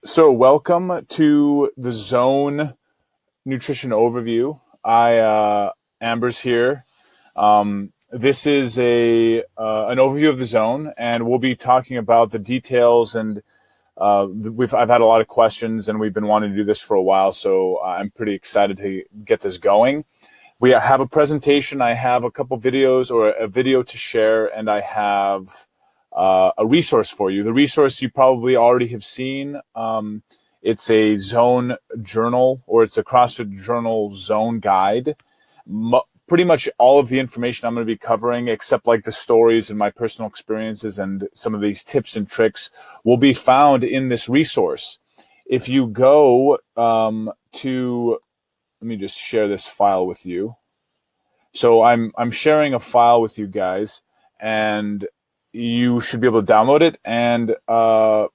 So welcome to the Zone Nutrition Overview. Amber's here. This is an overview of the Zone, and we'll be talking about the details. And I've had a lot of questions, and we've been wanting to do this for a while. So I'm pretty excited to get this going. We have a presentation. I have a couple videos or a video to share, and I have a resource for you. The resource you probably already have seen. It's a Zone journal, or it's a CrossFit Journal Zone guide. Pretty much all of the information I'm going to be covering, except like the stories and my personal experiences and some of these tips and tricks, will be found in this resource. If you go let me just share this file with you. So I'm sharing a file with you guys, and you should be able to download it and go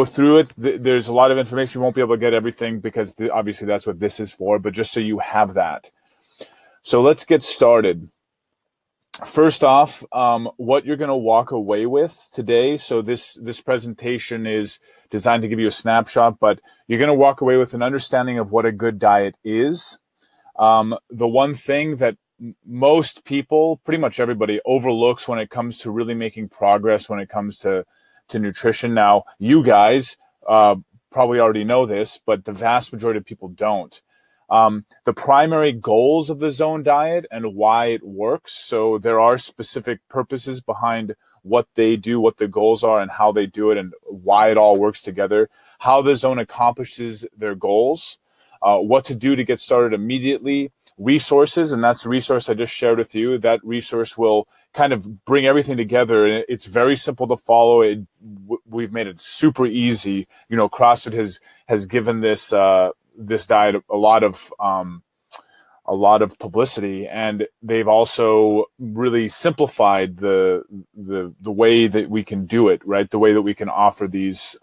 through it. There's a lot of information. You won't be able to get everything because obviously that's what this is for, but just so you have that. So let's get started. First off, what you're going to walk away with today. So this presentation is designed to give you a snapshot, but you're going to walk away with an understanding of what a good diet is. The one thing that most people, pretty much everybody, overlooks when it comes to really making progress when it comes to nutrition. Now, you guys probably already know this, but the vast majority of people don't. The primary goals of the Zone diet and why it works. So there are specific purposes behind what they do, what the goals are, and how they do it, and why it all works together, how the Zone accomplishes their goals, what to do to get started immediately, resources, and that's the resource I just shared with you. That resource will kind of bring everything together, and it's very simple to follow. We've made it super easy. You know, CrossFit has given this this diet a lot of publicity, and they've also really simplified the way that we can do it, right? The way that we can offer these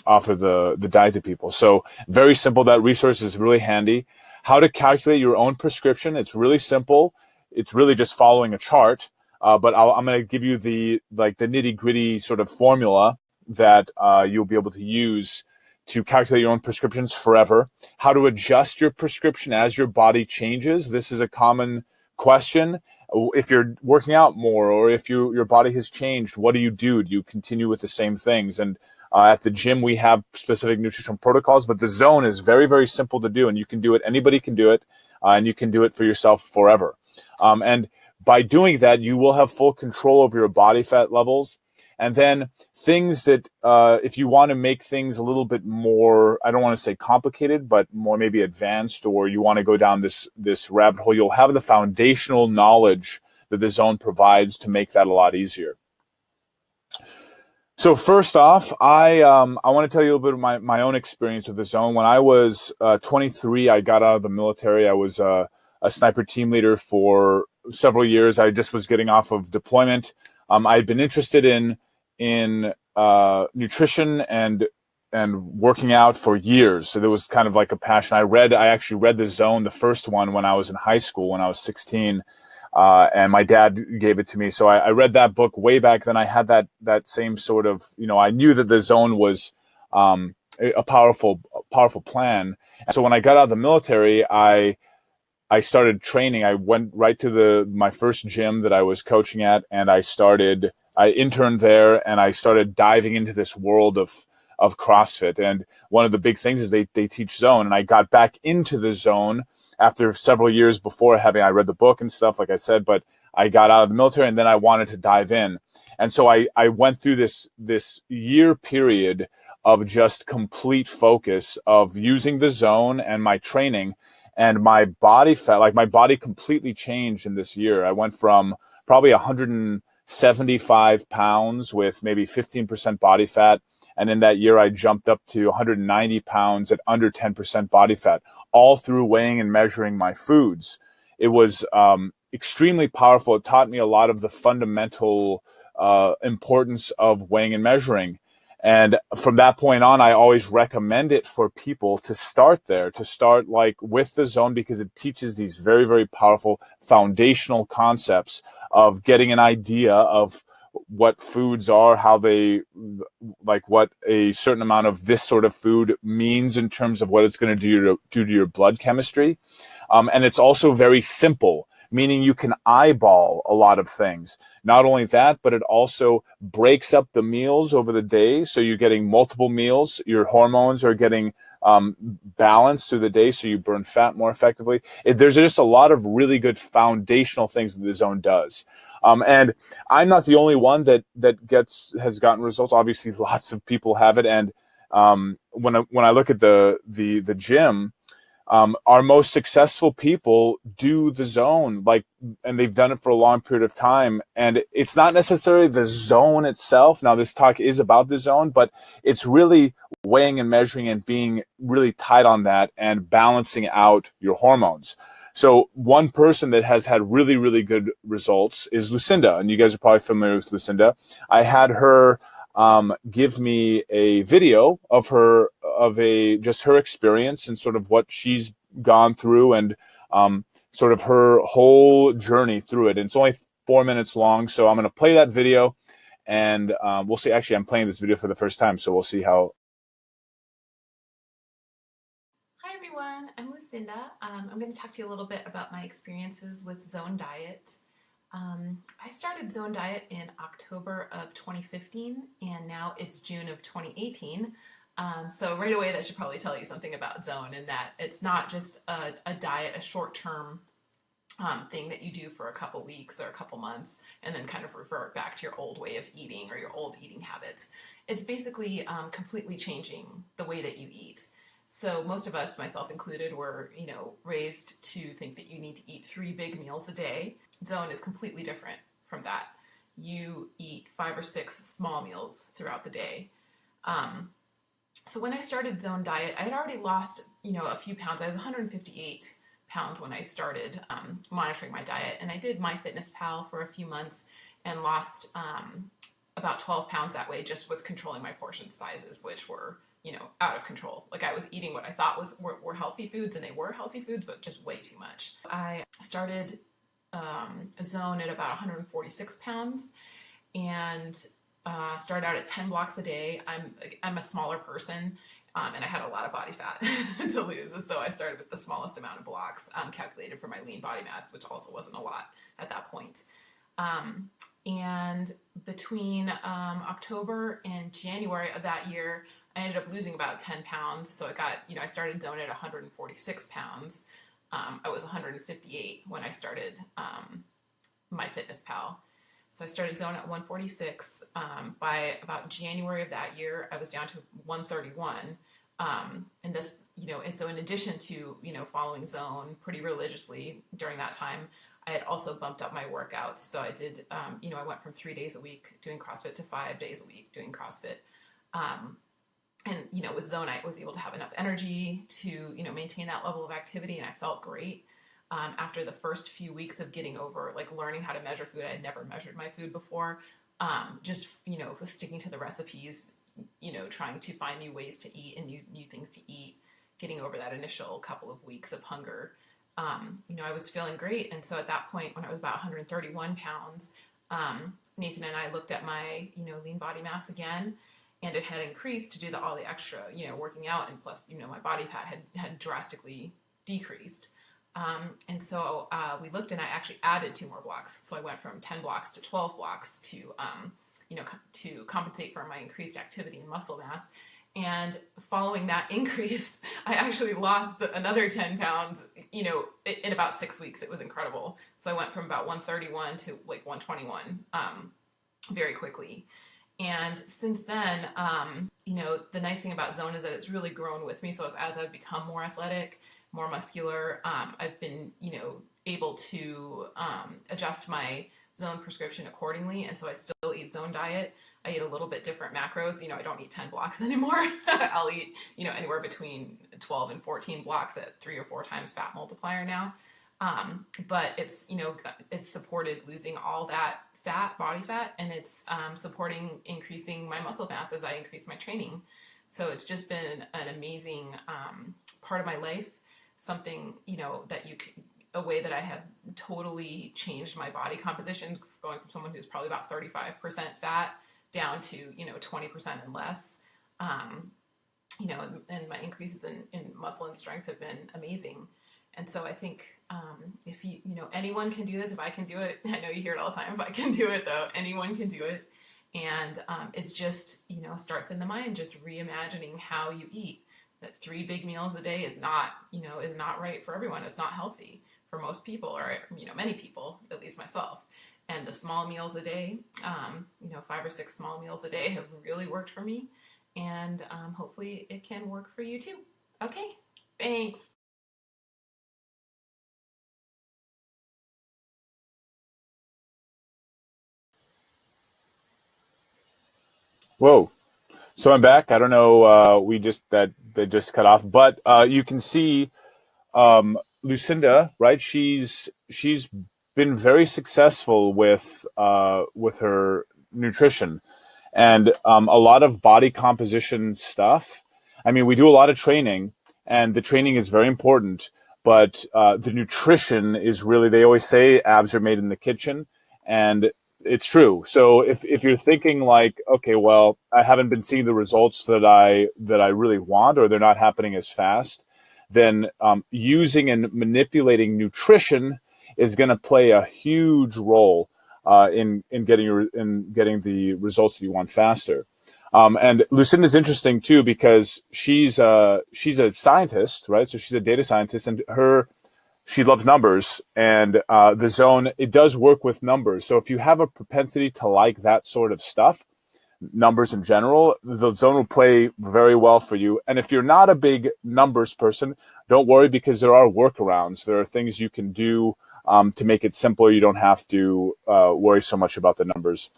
offer the diet to people. So very simple. That resource is really handy. How to calculate your own prescription. It's really simple. It's really just following a chart. But I'm going to give you the nitty gritty sort of formula that you'll be able to use to calculate your own prescriptions forever. How to adjust your prescription as your body changes. This is a common question. If you're working out more, or if your body has changed, what do you do? Do you continue with the same things? And at the gym, we have specific nutrition protocols, but the Zone is very, very simple to do, and you can do it. Anybody can do it, and you can do it for yourself forever. And by doing that, you will have full control over your body fat levels. And then things that, if you want to make things a little bit more, I don't want to say complicated, but more maybe advanced, or you want to go down this rabbit hole, you'll have the foundational knowledge that the Zone provides to make that a lot easier. So first off, I want to tell you a little bit of my own experience with the Zone. When I was 23, I got out of the military. I was a sniper team leader for several years. I just was getting off of deployment. I had been interested in nutrition and working out for years. So there was kind of like a passion. I actually read the Zone, the first one, when I was in high school, when I was 16. And my dad gave it to me. So I read that book way back then. I had that same sort of, I knew that the Zone was a powerful plan. And so when I got out of the military, I started training. I went right to my first gym that I was coaching at, and I interned there, and I started diving into this world of CrossFit. And one of the big things is they teach Zone, and I got back into the Zone after several years before I read the book and stuff, like I said, but I got out of the military, and then I wanted to dive in. And so I went through this year period of just complete focus of using the Zone and my training, and my body fat, like my body completely changed in this year. I went from probably 175 pounds with maybe 15% body fat. And in that year, I jumped up to 190 pounds at under 10% body fat, all through weighing and measuring my foods. It was extremely powerful. It taught me a lot of the fundamental importance of weighing and measuring. And from that point on, I always recommend it for people to start there, to start like with the Zone, because it teaches these very, very powerful foundational concepts of getting an idea of what foods are, how they, like what a certain amount of this sort of food means in terms of what it's going to do to your blood chemistry. And it's also very simple, meaning you can eyeball a lot of things. Not only that, but it also breaks up the meals over the day. So you're getting multiple meals. Your hormones are getting balanced through the day, so you burn fat more effectively. There's just a lot of really good foundational things that the Zone does. And I'm not the only one that has gotten results. Obviously, lots of people have it. And when I look at the gym, our most successful people do the Zone, like, and they've done it for a long period of time. And it's not necessarily the Zone itself. Now, this talk is about the Zone, but it's really weighing and measuring and being really tight on that and balancing out your hormones. So one person that has had really, really good results is Lucinda. And you guys are probably familiar with Lucinda. I had her give me a video of just her experience and sort of what she's gone through and sort of her whole journey through it. And it's only 4 minutes long. So I'm going to play that video and we'll see. Actually, I'm playing this video for the first time, so we'll see how. Hi everyone, I'm Lucinda. I'm going to talk to you a little bit about my experiences with Zone Diet. I started Zone Diet in October of 2015 and now it's June of 2018. So right away that should probably tell you something about Zone, and that it's not just a diet, a short-term thing that you do for a couple weeks or a couple months and then kind of revert back to your old way of eating or your old eating habits. It's basically completely changing the way that you eat. So most of us, myself included, were, raised to think that you need to eat 3 big meals a day. Zone is completely different from that. You eat 5 or 6 small meals throughout the day. So when I started Zone Diet, I had already lost, a few pounds. I was 158 pounds when I started monitoring my diet, and I did MyFitnessPal for a few months and lost about 12 pounds that way, just with controlling my portion sizes, which were out of control. Like, I was eating what I thought were healthy foods, and they were healthy foods, but just way too much. I started Zone at about 146 pounds and started out at 10 blocks a day. I'm a smaller person, and I had a lot of body fat to lose, so I started with the smallest amount of blocks calculated for my lean body mass, which also wasn't a lot at that point. And between October and January of that year, I ended up losing about 10 pounds. So I started Zone at 146 pounds. I was 158 when I started MyFitnessPal. So I started Zone at 146. By about January of that year, I was down to 131. And this, and so in addition to, following Zone pretty religiously during that time, I had also bumped up my workouts. So I did, I went from 3 days a week doing CrossFit to 5 days a week doing CrossFit. And, with Zone, I was able to have enough energy to, maintain that level of activity, and I felt great. After the first few weeks of getting over, learning how to measure food, I had never measured my food before. Just, sticking to the recipes, trying to find new ways to eat and new things to eat, getting over that initial couple of weeks of hunger. I was feeling great. And so at that point, when I was about 131 pounds, Nathan and I looked at my, lean body mass again, and it had increased to do all the extra, working out. And plus, my body fat had drastically decreased. And so we looked, and I actually added 2 more blocks. So I went from 10 blocks to 12 blocks to, to compensate for my increased activity and muscle mass. And following that increase, I actually lost another 10 pounds, in about 6 weeks. It was incredible. So I went from about 131 to 121 very quickly. And since then, the nice thing about Zone is that it's really grown with me. So as I've become more athletic, more muscular, I've been, able to adjust my Zone prescription accordingly. And so I still eat Zone Diet. I eat a little bit different macros. I don't eat 10 blocks anymore. I'll eat, anywhere between 12 and 14 blocks at 3 or 4 times fat multiplier now. But it's, it's supported losing all that body fat, and it's supporting increasing my muscle mass as I increase my training. So it's just been an amazing part of my life, something, that a way that I have totally changed my body composition, going from someone who's probably about 35% fat down to, 20% and less. Um, and my increases in muscle and strength have been amazing. And so I think if anyone can do this, if I can do it, I know you hear it all the time, if I can do it though, anyone can do it. And it's just, starts in the mind, just reimagining how you eat. That 3 big meals a day is not, is not right for everyone. It's not healthy for most people, or, many people, at least myself. And the small meals a day, 5 or 6 small meals a day have really worked for me. And hopefully it can work for you too. Okay, thanks. Whoa. So I'm back. I don't know. We just that just cut off, but you can see Lucinda, right? She's been very successful with her nutrition and a lot of body composition stuff. I mean, we do a lot of training, and the training is very important, but the nutrition is really. They always say abs are made in the kitchen, and it's true. So if you're thinking like, okay, well, I haven't been seeing the results that I really want, or they're not happening as fast, then using and manipulating nutrition is going to play a huge role in getting the results that you want faster. And Lucinda is interesting too because she's a scientist, right? So she's a data scientist, and she loves numbers, and the zone, it does work with numbers. So if you have a propensity to like that sort of stuff, numbers in general, the zone will play very well for you. And if you're not a big numbers person, don't worry, because there are workarounds. There are things you can do to make it simpler. You don't have to worry so much about the numbers.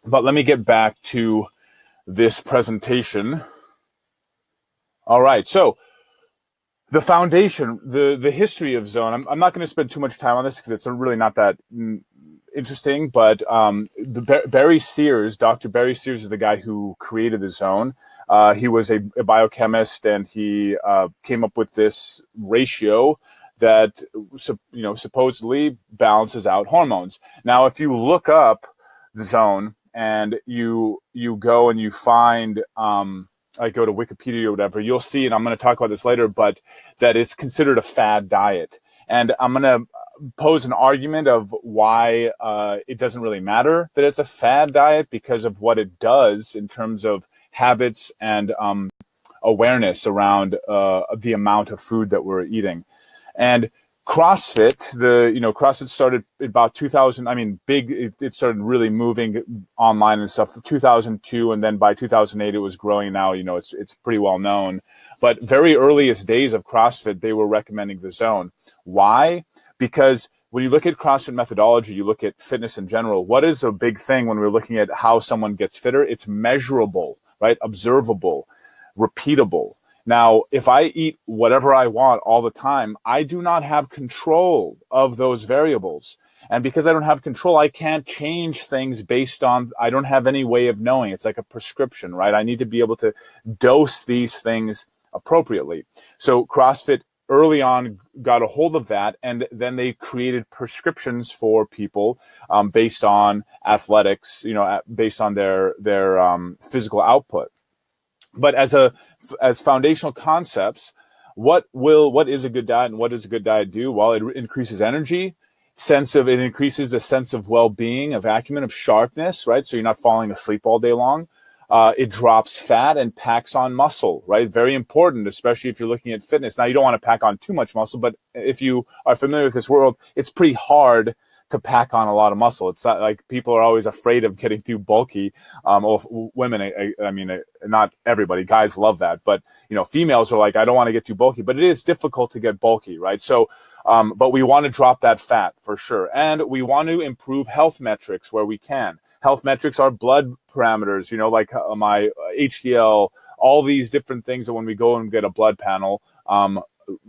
But let me get back to this presentation. All right, so the foundation, the history of zone. I'm not going to spend too much time on this because it's really not that interesting. But Barry Sears, Dr. Barry Sears, is the guy who created the zone. He was a biochemist, and he came up with this ratio that supposedly balances out hormones. Now, if you look up the zone and you go and you find I go to Wikipedia or whatever, you'll see, and I'm going to talk about this later, but that it's considered a fad diet. And I'm going to pose an argument of why it doesn't really matter that it's a fad diet, because of what it does in terms of habits and awareness around the amount of food that we're eating. And CrossFit, CrossFit started about 2000. I mean, it started really moving online and stuff 2002, and then by 2008 it was growing. Now, it's pretty well known. But very earliest days of CrossFit, they were recommending the zone. Why? Because when you look at CrossFit methodology, you look at fitness in general. What is a big thing when we're looking at how someone gets fitter? It's measurable, right? Observable, repeatable. Now, if I eat whatever I want all the time, I do not have control of those variables. And because I don't have control, I can't change things based on, I don't have any way of knowing. It's like a prescription, right? I need to be able to dose these things appropriately. So CrossFit early on got a hold of that, and then they created prescriptions for people based on athletics, based on their physical output. But as foundational concepts, what is a good diet and what does a good diet do? Well, it increases energy, it increases the sense of well-being, of acumen, of sharpness, right? So you're not falling asleep all day long. It drops fat and packs on muscle, right? Very important, especially if you're looking at fitness. Now, you don't want to pack on too much muscle, but if you are familiar with this world, it's pretty hard to pack on a lot of muscle. It's not like people are always afraid of getting too bulky. Or women, I mean, not everybody. Guys love that, but females are like, I don't want to get too bulky. But it is difficult to get bulky, right? So, but we want to drop that fat for sure, and we want to improve health metrics where we can. Health metrics are blood parameters, like my HDL, all these different things that when we go and get a blood panel,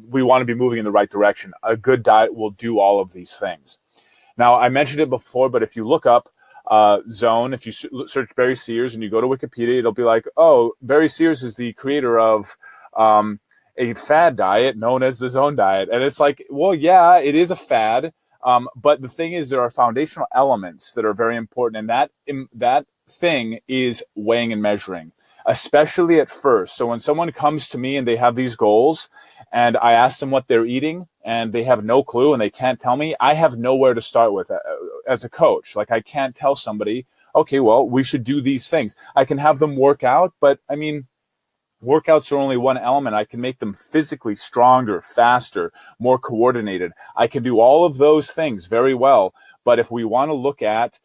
we want to be moving in the right direction. A good diet will do all of these things. Now, I mentioned it before, but if you look up Zone, if you search Barry Sears and you go to Wikipedia, it'll be like, oh, Barry Sears is the creator of a fad diet known as the Zone diet. And it's like, well, yeah, it is a fad. But the thing is, there are foundational elements that are very important. And that thing is weighing and measuring, especially at first. So when someone comes to me and they have these goals and I ask them what they're eating and they have no clue and they can't tell me, I have nowhere to start with as a coach. Like, I can't tell somebody, okay, well, we should do these things. I can have them work out, but I mean, workouts are only one element. I can make them physically stronger, faster, more coordinated. I can do all of those things very well. But if we want to look at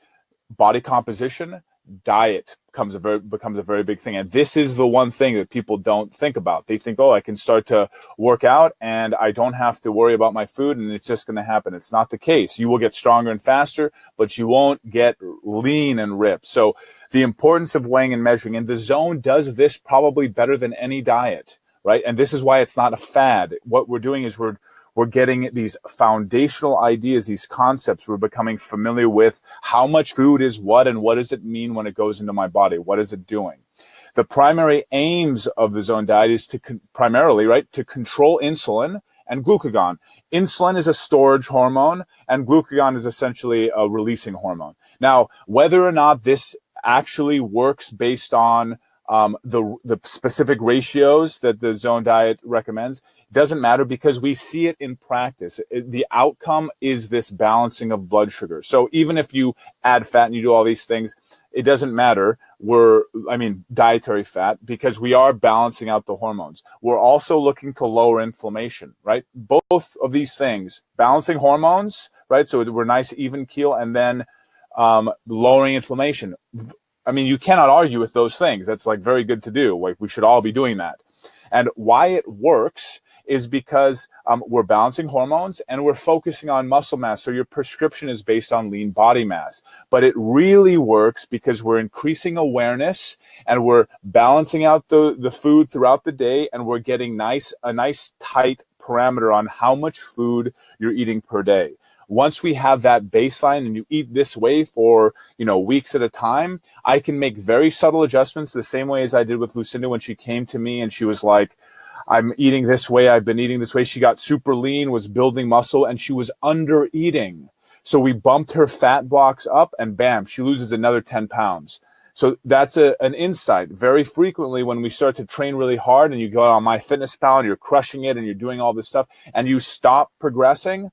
body composition, diet becomes a very big thing. And this is the one thing that people don't think about. They think, oh, I can start to work out and I don't have to worry about my food and it's just going to happen. It's not the case. You will get stronger and faster, but you won't get lean and ripped. So the importance of weighing and measuring, and the Zone does this probably better than any diet, right? And this is why it's not a fad. What we're doing is we're getting these foundational ideas, these concepts. We're becoming familiar with how much food is what and what does it mean when it goes into my body? What is it doing? The primary aims of the Zone diet is to primarily, right, to control insulin and glucagon. Insulin is a storage hormone and glucagon is essentially a releasing hormone. Now, whether or not this actually works based on the specific ratios that the Zone diet recommends, doesn't matter because we see it in practice. The outcome is this balancing of blood sugar. So even if you add fat and you do all these things, it doesn't matter. Dietary fat, because we are balancing out the hormones. We're also looking to lower inflammation, right? Both of these things, balancing hormones, right? So we're nice, even keel, and then lowering inflammation. I mean, you cannot argue with those things. That's like very good to do. Like, we should all be doing that. And why it works is because we're balancing hormones and we're focusing on muscle mass. So your prescription is based on lean body mass. But it really works because we're increasing awareness and we're balancing out the food throughout the day, and we're getting a nice tight parameter on how much food you're eating per day. Once we have that baseline and you eat this way for, weeks at a time, I can make very subtle adjustments the same way as I did with Lucinda when she came to me and she was like, I'm eating this way, I've been eating this way. She got super lean, was building muscle, and she was under eating. So we bumped her fat blocks up and bam, she loses another 10 pounds. So that's an insight. Very frequently when we start to train really hard and you go on MyFitnessPal and you're crushing it and you're doing all this stuff and you stop progressing,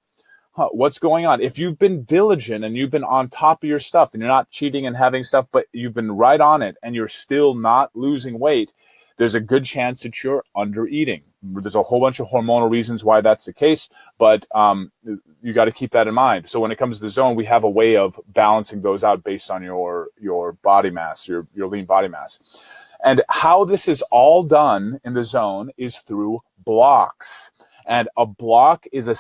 what's going on? If you've been diligent and you've been on top of your stuff and you're not cheating and having stuff, but you've been right on it and you're still not losing weight, there's a good chance that you're under eating. There's a whole bunch of hormonal reasons why that's the case, but you got to keep that in mind. So when it comes to the Zone, we have a way of balancing those out based on your body mass, your lean body mass. And how this is all done in the Zone is through blocks. And a block is a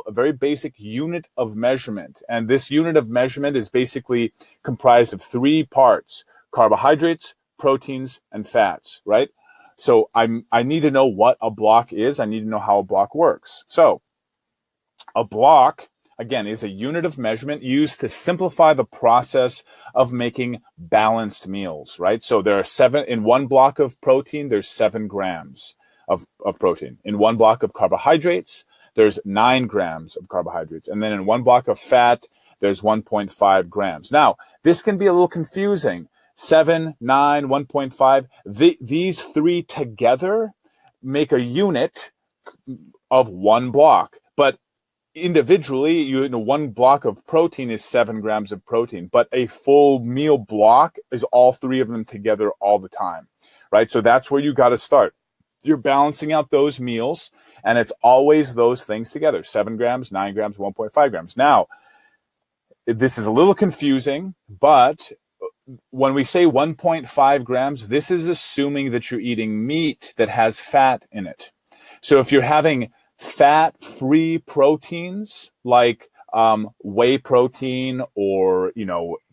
very basic unit of measurement. And this unit of measurement is basically comprised of 3 parts: carbohydrates, proteins, and fats, right? So I need to know what a block is. I need to know how a block works. So a block, again, is a unit of measurement used to simplify the process of making balanced meals, right? So there are in one block of protein, there's 7 grams of protein. In one block of carbohydrates, there's 9 grams of carbohydrates. And then in one block of fat, there's 1.5 grams. Now, this can be a little confusing. 7, 9, 1.5. These 3 together make a unit of one block. But individually, one block of protein is 7 grams of protein. But a full meal block is all 3 of them together all the time, right? So that's where you got to start. You're balancing out those meals, and it's always those things together: 7 grams, 9 grams, 1.5 grams. Now, this is a little confusing, but when we say 1.5 grams, this is assuming that you're eating meat that has fat in it. So if you're having fat-free proteins like whey protein or,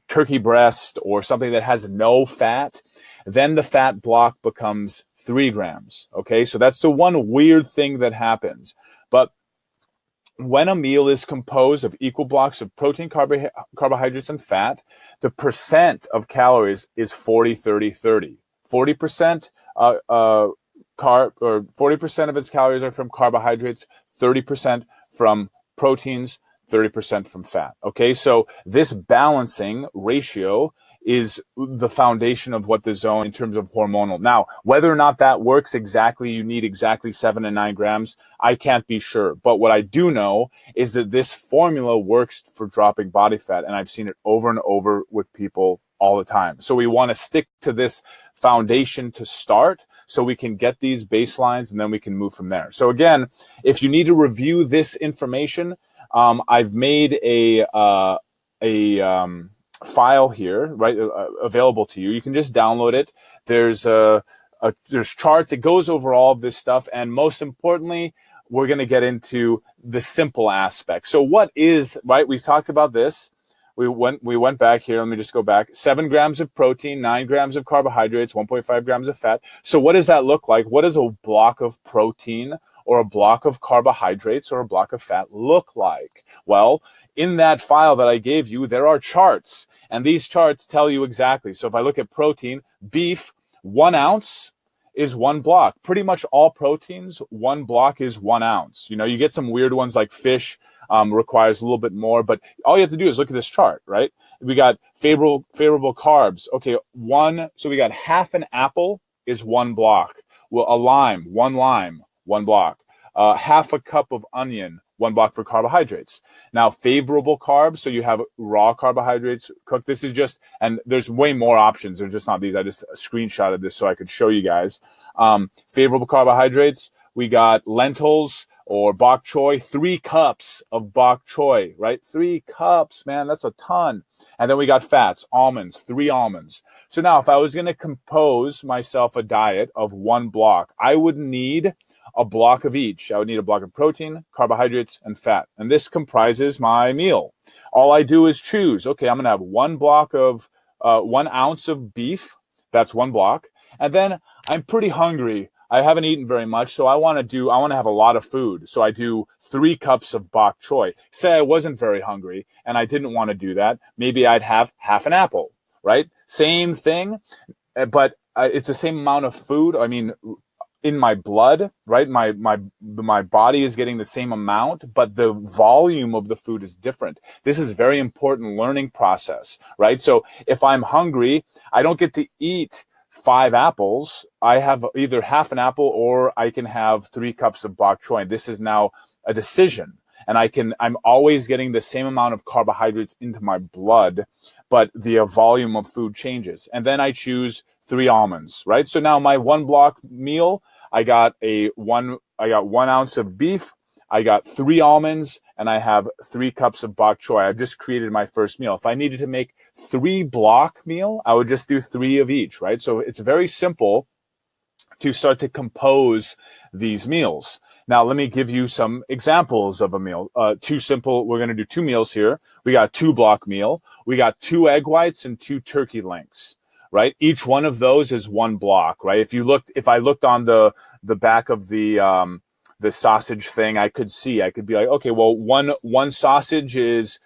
turkey breast or something that has no fat, then the fat block becomes 3 grams. Okay, so that's the one weird thing that happens. But when a meal is composed of equal blocks of protein, carbohydrates, and fat, the percent of calories is 40, 30, 30. 40% 40% of its calories are from carbohydrates, 30% from proteins, 30% from fat. Okay, so this balancing ratio is the foundation of what the zone in terms of hormonal. Now, whether or not that works exactly, you need exactly 7 and 9 grams, I can't be sure. But what I do know is that this formula works for dropping body fat, and I've seen it over and over with people all the time. So we want to stick to this foundation to start so we can get these baselines and then we can move from there. So again, if you need to review this information, I've made a file here, right, available to you. You can just download it. There's there's charts. It goes over all of this stuff, and most importantly, we're going to get into the simple aspect. So what is, right? We've talked about this. We went back here. Let me just go back. 7 grams of protein, 9 grams of carbohydrates, 1.5 grams of fat. So what does that look like? What does a block of protein or a block of carbohydrates or a block of fat look like? Well, in that file that I gave you, there are charts, and these charts tell you exactly. So if I look at protein, beef, 1 ounce is 1 block. Pretty much all proteins, 1 block is 1 ounce. You know, you get some weird ones like fish, requires a little bit more, but all you have to do is look at this chart, right? We got favorable carbs. Okay, so we got half an apple is 1 block. Well, a lime, 1 block. Half a cup of onion, 1 block for carbohydrates. Now, favorable carbs, so you have raw carbohydrates cooked. This is just, and there's way more options. They're just not these. I just screenshotted this so I could show you guys. Favorable carbohydrates, we got lentils or bok choy, 3 cups of bok choy, right? 3 cups, man, that's a ton. And then we got fats, almonds, 3 almonds. So now if I was going to compose myself a diet of 1 block, I would need a block of each. I would need a block of protein, carbohydrates, and fat. And this comprises my meal. All I do is choose, okay, I'm going to have 1 block of, 1 ounce of beef. That's 1 block. And then I'm pretty hungry. I haven't eaten very much, so I want to have a lot of food. So I do 3 cups of bok choy. Say I wasn't very hungry and I didn't want to do that. Maybe I'd have half an apple, right? Same thing, but it's the same amount of food. I mean, in my blood, right? My body is getting the same amount, but the volume of the food is different. This is a very important learning process, right? So if I'm hungry, I don't get to eat 5 apples. I have either half an apple or I can have 3 cups of bok choy. This is now a decision. And I'm always getting the same amount of carbohydrates into my blood, but the volume of food changes. And then I choose 3 almonds, right? So now my 1 block meal, I got 1 ounce of beef, I got 3 almonds, and I have 3 cups of bok choy. I've just created my first meal. If I needed to make 3 block meal, I would just do 3 of each, right? So it's very simple to start to compose these meals. Now, let me give you some examples of a meal. Too simple. We're going to do 2 meals here. We got 2 block meal. We got 2 egg whites and 2 turkey links, right? Each one of those is 1 block, right? If I looked on the back of the sausage thing, I could be like, okay, well, one sausage is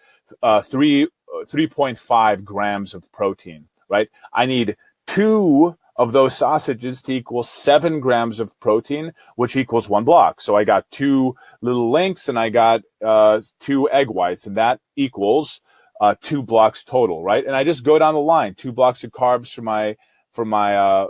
3.5 grams of protein, right? I need 2 of those sausages to equal 7 grams of protein, which equals 1 block. So I got 2 little links and I got 2 egg whites, and that equals 2 blocks total, right? And I just go down the line, 2 blocks of carbs for my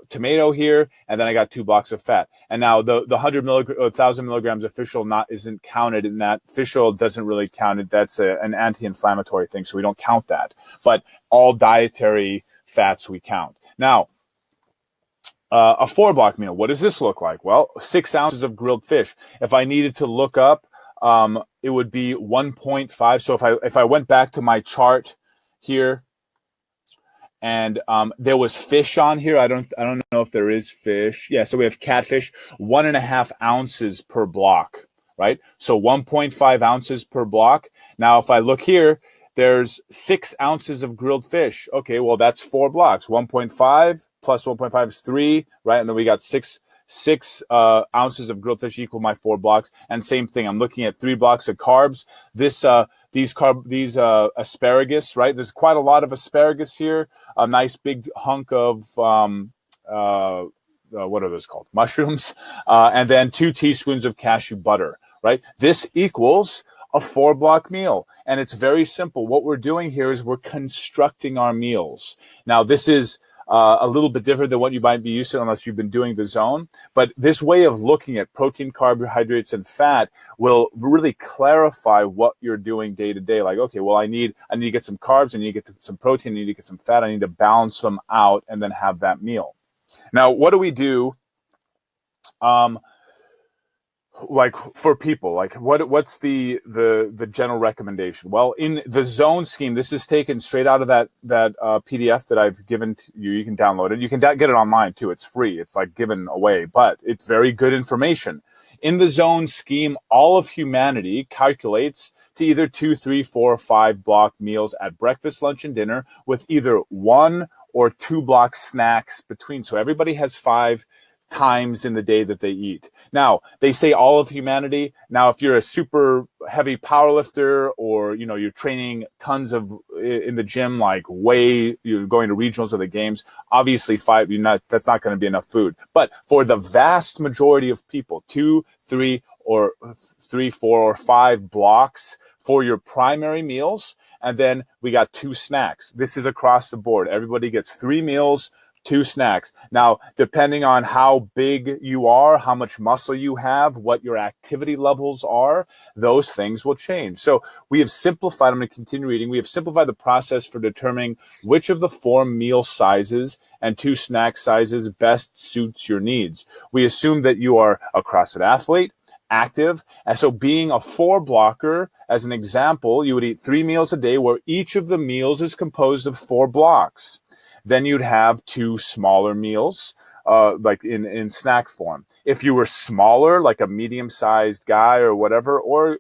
tomato here, and then I got 2 blocks of fat. And now the 1,000 milligrams of fish oil isn't counted in that. Fish oil doesn't really count it. That's an anti-inflammatory thing, so we don't count that. But all dietary fats we count. Now, a 4 block meal, what does this look like? Well, 6 ounces of grilled fish. If I needed to look up, it would be 1.5. So if I went back to my chart here, and there was fish on here. I don't know if there is fish. Yeah, so we have catfish, 1.5 ounces per block, right? So 1.5 ounces per block. Now, if I look here, there's 6 ounces of grilled fish. Okay, well, that's 4 blocks. 1.5 plus 1.5 is 3, right? And then we got 6 ounces of grilled fish equal my 4 blocks. And same thing, I'm looking at 3 blocks of carbs. These asparagus, right? There's quite a lot of asparagus here. A nice big hunk of what are those called? Mushrooms, and then 2 teaspoons of cashew butter, right? This equals a 4-block meal. And it's very simple. What we're doing here is we're constructing our meals. Now, this is a little bit different than what you might be used to unless you've been doing the zone. But this way of looking at protein, carbohydrates, and fat will really clarify what you're doing day to day. Like, okay, well, I need to get some carbs, I need to get some protein, I need to get some fat, I need to balance them out and then have that meal. Now, what do we do? Like for people, like what's the general recommendation? Well, in the zone scheme, this is taken straight out of that PDF that I've given to you. You can download it. You can get it online too. It's free. It's like given away, but it's very good information. In the zone scheme, all of humanity calculates to either 2, 3, 4, 5 block meals at breakfast, lunch, and dinner with either 1 or 2 block snacks between. So everybody has 5 times in the day that they eat. Now, they say all of humanity. Now, if you're a super heavy power lifter or, you're training tons in the gym, like you're going to regionals or the games, obviously 5, that's not going to be enough food. But for the vast majority of people, 2, 3, or 3, 4, or 5 blocks for your primary meals. And then we got 2 snacks. This is across the board. Everybody gets 3 meals, 2 snacks. Now, depending on how big you are, how much muscle you have, what your activity levels are, those things will change. So we have simplified, I'm going to continue reading, we have simplified the process for determining which of the 4 meal sizes and 2 snack sizes best suits your needs. We assume that you are a CrossFit athlete, active, and so being a 4 blocker, as an example, you would eat 3 meals a day where each of the meals is composed of 4 blocks. Then you'd have 2 smaller meals, like in snack form. If you were smaller, like a medium-sized guy or whatever, or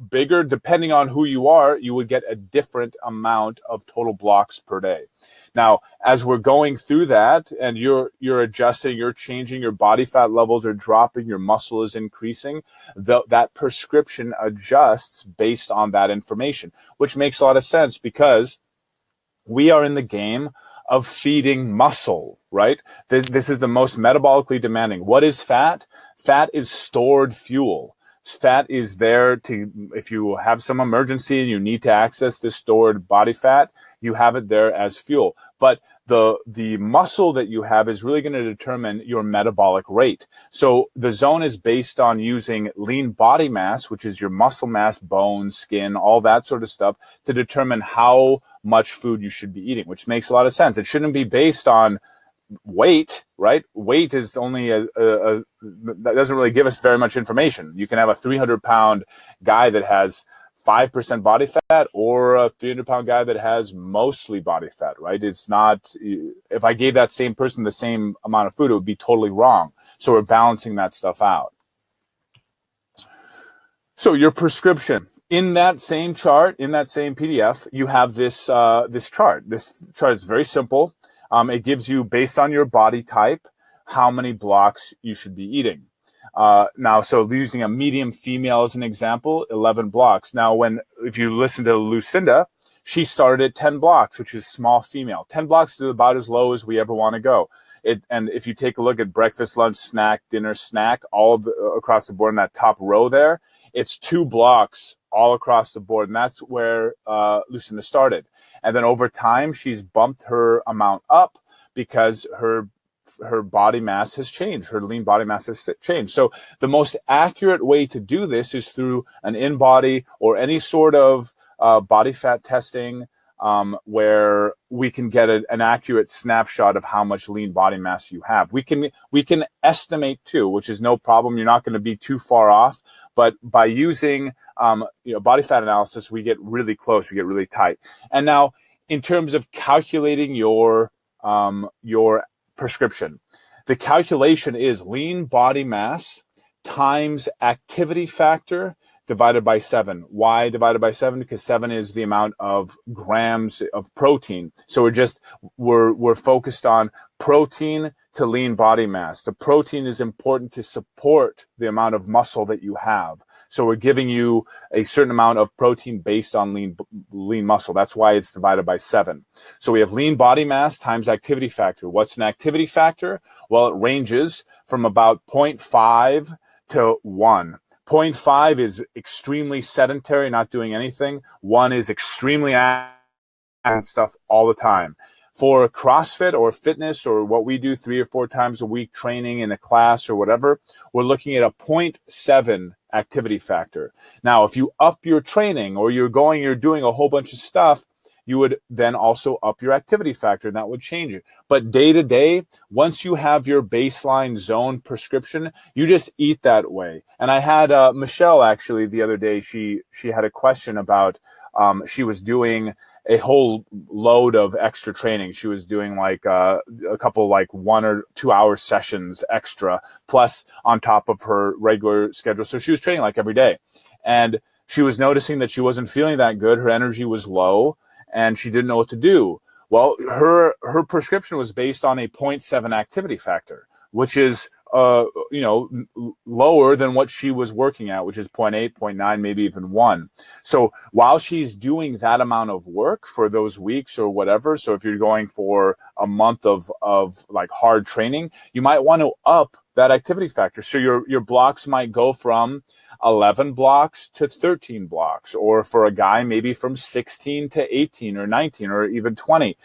bigger, depending on who you are, you would get a different amount of total blocks per day. Now, as we're going through that and you're adjusting, you're changing, your body fat levels are dropping, your muscle is increasing, that prescription adjusts based on that information, which makes a lot of sense because we are in the game of feeding muscle, right? This is the most metabolically demanding. What is fat? Fat is stored fuel. Fat is there if you have some emergency and you need to access this stored body fat, you have it there as fuel. But the muscle that you have is really going to determine your metabolic rate. So the zone is based on using lean body mass, which is your muscle mass, bones, skin, all that sort of stuff, to determine how much food you should be eating, which makes a lot of sense. It shouldn't be based on weight, right? Weight is only that doesn't really give us very much information. You can have a 300-pound guy that has 5% body fat or a 300-pound guy that has mostly body fat, right? It's not, if I gave that same person the same amount of food, it would be totally wrong. So we're balancing that stuff out. So your prescription. In that same chart, in that same PDF, you have this chart. This chart is very simple. It gives you, based on your body type, how many blocks you should be eating. Now, so using a medium female as an example, 11 blocks. Now, if you listen to Lucinda, she started at 10 blocks, which is small female. 10 blocks is about as low as we ever want to go. And if you take a look at breakfast, lunch, snack, dinner, snack, across the board in that top row there, it's 2 blocks all across the board. And that's where Lucinda started. And then over time, she's bumped her amount up because her body mass has changed. Her lean body mass has changed. So the most accurate way to do this is through an in-body or any sort of body fat testing where we can get an accurate snapshot of how much lean body mass you have. We can estimate too, which is no problem. You're not going to be too far off. But by using body fat analysis, we get really close. We get really tight. And now, in terms of calculating your prescription, the calculation is lean body mass times activity factor divided by 7. Why divided by 7? Because 7 is the amount of grams of protein. So we're focused on protein to lean body mass. The protein is important to support the amount of muscle that you have. So we're giving you a certain amount of protein based on lean muscle. That's why it's divided by 7. So we have lean body mass times activity factor. What's an activity factor? Well, it ranges from about 0.5 to 1. 0.5 is extremely sedentary, not doing anything. 1 is extremely active and stuff all the time. For CrossFit or fitness or what we do 3 or 4 times a week training in a class or whatever, we're looking at a 0.7 activity factor. Now, if you up your training or you're doing a whole bunch of stuff, you would then also up your activity factor, and that would change it. But day to day, once you have your baseline zone prescription, you just eat that way. And I had Michelle actually the other day, she had a question about, she was doing a whole load of extra training. She was doing like a couple like 1 or 2 hour sessions extra, plus on top of her regular schedule. So she was training like every day. And she was noticing that she wasn't feeling that good. Her energy was low and she didn't know what to do. Well, her prescription was based on a 0.7 activity factor, which is lower than what she was working at, which is 0.8, 0.9, maybe even 1. So while she's doing that amount of work for those weeks or whatever, so if you're going for a month of like hard training, you might want to up that activity factor. So your blocks might go from 11 blocks to 13 blocks, or for a guy, maybe from 16 to 18 or 19 or even 20.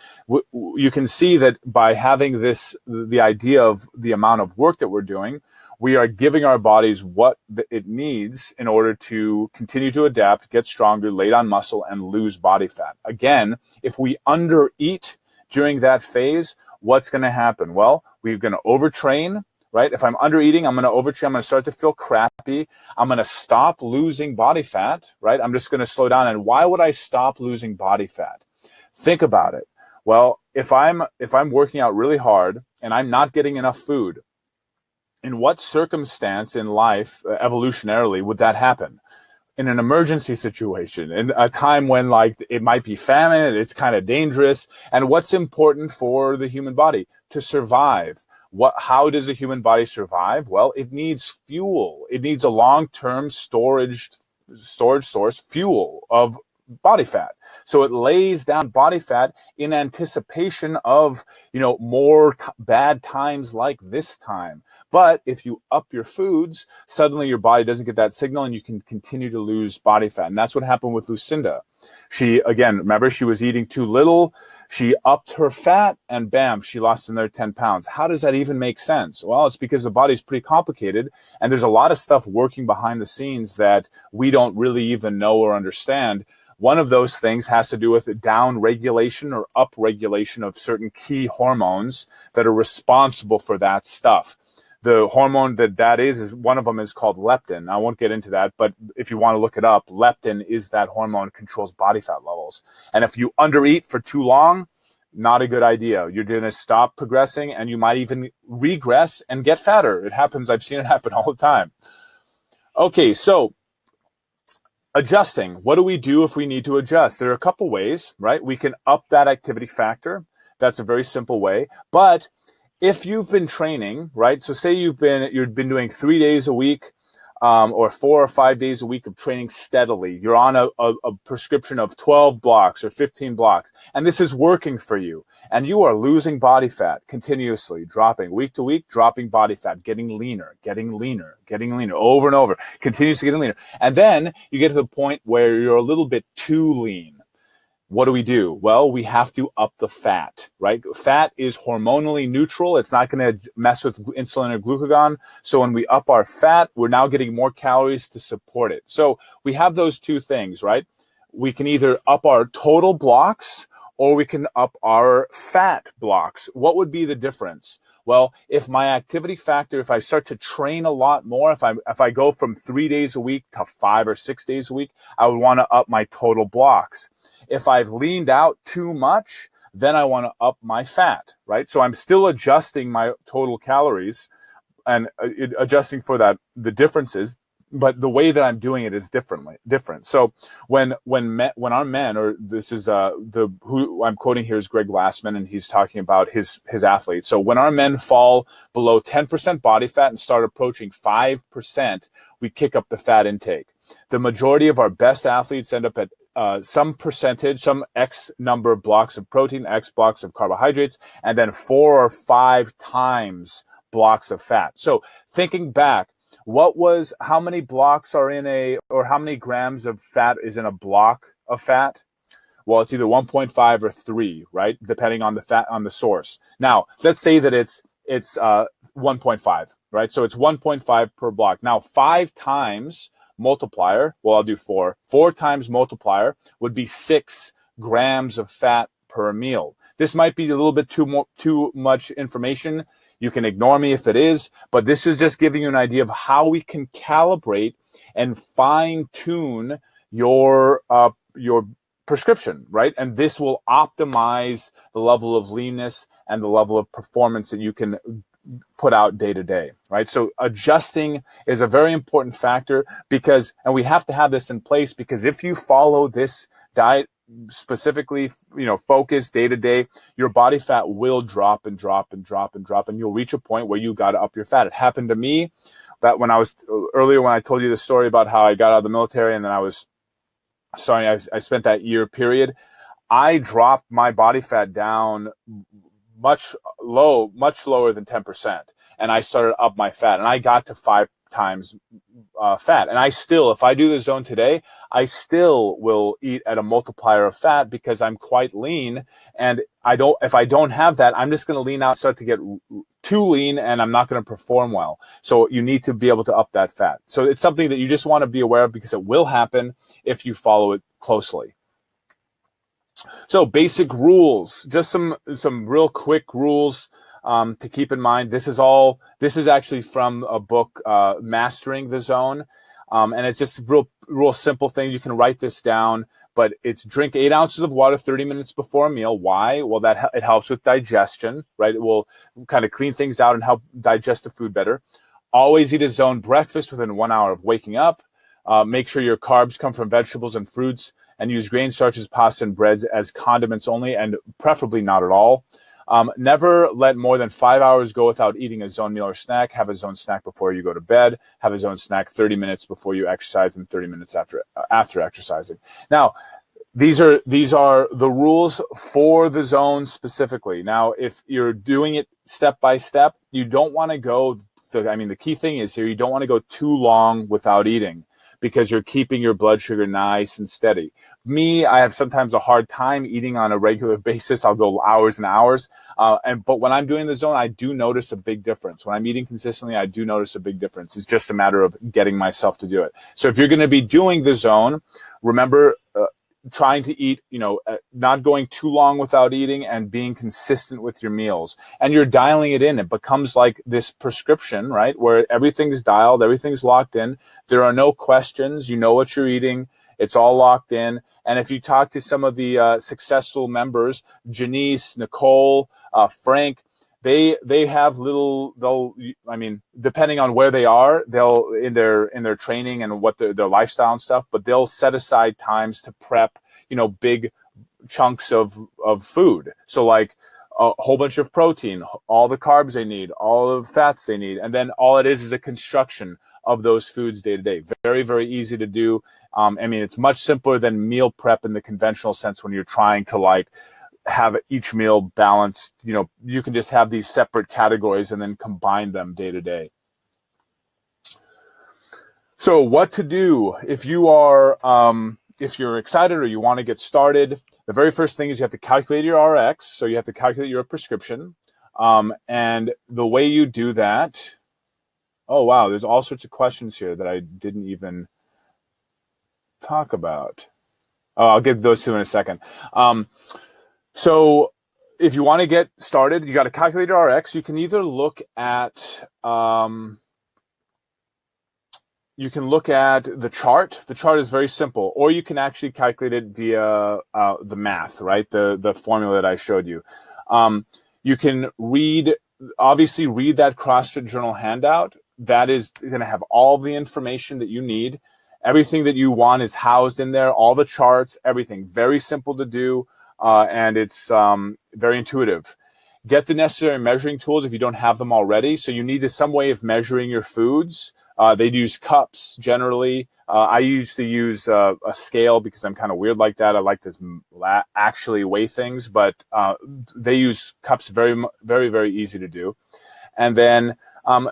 You can see that by having the idea of the amount of work that we're doing, we are giving our bodies what it needs in order to continue to adapt, get stronger, lay down muscle, and lose body fat. Again, if we undereat during that phase, what's going to happen? Well, we're going to overtrain. Right? If I'm undereating, I'm going to overtrain. I'm going to start to feel crappy. I'm going to stop losing body fat, right? I'm just going to slow down. And why would I stop losing body fat? Think about it. Well, if I'm working out really hard and I'm not getting enough food, in what circumstance in life, evolutionarily, would that happen? In an emergency situation, in a time when like it might be famine, it's kind of dangerous. And what's important for the human body? To survive. How does a human body survive? Well, it needs fuel. It needs a long-term storage source, fuel of body fat. So it lays down body fat in anticipation of, more bad times like this time. But if you up your foods, suddenly your body doesn't get that signal and you can continue to lose body fat. And that's what happened with Lucinda. Remember, she was eating too little. She upped her fat and bam, she lost another 10 pounds. How does that even make sense? Well, it's because the body's pretty complicated and there's a lot of stuff working behind the scenes that we don't really even know or understand. One of those things has to do with down regulation or up regulation of certain key hormones that are responsible for that stuff. The hormone that is one of them is called leptin. I won't get into that, but if you want to look it up, leptin is that hormone that controls body fat levels. And if you undereat for too long, not a good idea. You're going to stop progressing and you might even regress and get fatter. It happens. I've seen it happen all the time. Okay, so adjusting. What do we do if we need to adjust? There are a couple ways, right? We can up that activity factor. That's a very simple way. But if you've been training, right? So say you've been doing 3 days a week, or 4 or 5 days a week of training steadily. You're on a prescription of 12 blocks or 15 blocks, and this is working for you. And you are losing body fat continuously, dropping week to week, dropping body fat, getting leaner, over and over, continuously getting leaner. And then you get to the point where you're a little bit too lean. What do we do? Well, we have to up the fat, right? Fat is hormonally neutral. It's not going to mess with insulin or glucagon. So when we up our fat, we're now getting more calories to support it. So we have those two things, right? We can either up our total blocks or we can up our fat blocks. What would be the difference? Well, if my activity factor, if I start to train a lot more, if I go from 3 days a week to 5 or 6 days a week, I would want to up my total blocks. If I've leaned out too much, then I want to up my fat, right? So I'm still adjusting my total calories and adjusting for that, the differences. but the way that I'm doing it is different. So when our men, or this is who I'm quoting here is Greg Glassman, and he's talking about his athletes. So when our men fall below 10% body fat and start approaching 5%, we kick up the fat intake. The majority of our best athletes end up at some percentage, some X number of blocks of protein, X blocks of carbohydrates, and then 4 or 5 times blocks of fat. So thinking back, how many blocks are or how many grams of fat is in a block of fat? Well, it's either 1.5 or 3, right? Depending on the fat, on the source. Now, let's say that it's 1.5, right? So it's 1.5 per block. Now, 5 times multiplier, well, I'll do 4. 4 times multiplier would be 6 grams of fat per meal. This might be a little bit too much information. You can ignore me if it is, but this is just giving you an idea of how we can calibrate and fine tune your prescription, right? And this will optimize the level of leanness and the level of performance that you can put out day to day, right? So adjusting is a very important factor and we have to have this in place, because if you follow this diet specifically, focus day to day, your body fat will drop and drop and drop and drop, and you'll reach a point where you got to up your fat. It happened to me that when I told you the story about how I got out of the military and then I spent that year period, I dropped my body fat down much lower than 10%, and I started up my fat, and I got to 5 times fat. And if I do the zone today, I still will eat at a multiplier of fat because I'm quite lean. And if I don't have that, I'm just going to lean out, start to get too lean, and I'm not going to perform well. So you need to be able to up that fat. So it's something that you just want to be aware of, because it will happen if you follow it closely. So basic rules, just some real quick rules to keep in mind. This is actually from a book, Mastering the Zone. And it's just a real simple thing. You can write this down, but it's drink 8 ounces of water 30 minutes before a meal. Why? Well, it helps with digestion, right? It will kind of clean things out and help digest the food better. Always eat a zone breakfast within 1 hour of waking up. Make sure your carbs come from vegetables and fruits, and use grain starches, pasta, and breads as condiments only, and preferably not at all. Never let more than 5 hours go without eating a zone meal or snack. Have a zone snack before you go to bed. Have a zone snack 30 minutes before you exercise and 30 minutes after exercising. Now, these are the rules for the zone specifically. Now, if you're doing it step by step, you don't want to go. The key thing is here, you don't want to go too long without eating, because you're keeping your blood sugar nice and steady. I have sometimes a hard time eating on a regular basis. I'll go hours and hours. But when I'm doing the zone, I do notice a big difference. When I'm eating consistently, I do notice a big difference. It's just a matter of getting myself to do it. So if you're going to be doing the zone, remember, trying to eat, not going too long without eating, and being consistent with your meals. And you're dialing it in. It becomes like this prescription, right? Where everything's dialed, everything's locked in. There are no questions. You know what you're eating. It's all locked in. And if you talk to some of the successful members, Janice, Nicole, Frank, they have depending on where they are, they'll in their training and what their lifestyle and stuff, but they'll set aside times to prep, big chunks of food. So like a whole bunch of protein, all the carbs they need, all the fats they need, and then all it is a construction of those foods day to day. Very, very easy to do. It's much simpler than meal prep in the conventional sense when you're trying to have each meal balanced. You can just have these separate categories and then combine them day to day. So what to do if you're excited or you want to get started? The very first thing is you have to calculate your RX. So you have to calculate your prescription. And the way you do that, oh, wow, there's all sorts of questions here that I didn't even talk about. Oh, I'll get those two in a second. So if you want to get started, you got to calculate your RX. You can either look at the chart. The chart is very simple, or you can actually calculate it via the math, right? The formula that I showed you. You can read that CrossFit Journal handout. that is going to have all the information that you need. Everything that you want is housed in there, all the charts, everything. Very simple to do, and it's very intuitive. Get the necessary measuring tools if you don't have them already. So you need some way of measuring your foods. They use cups generally. I used to use a scale because I'm kind of weird like that. I like to actually weigh things, but they use cups. Very, very, very easy to do. And then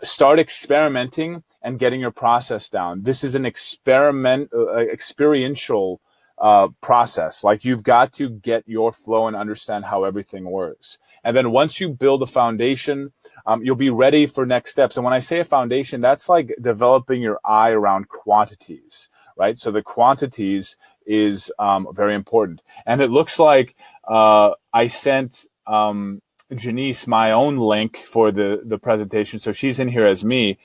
start experimenting and getting your process down. This is an experiential process. Like, you've got to get your flow and understand how everything works. And then once you build a foundation, you'll be ready for next steps. And when I say a foundation, that's like developing your eye around quantities, right? So the quantities is very important. And it looks like I sent Janice my own link for the presentation. So she's in here as me.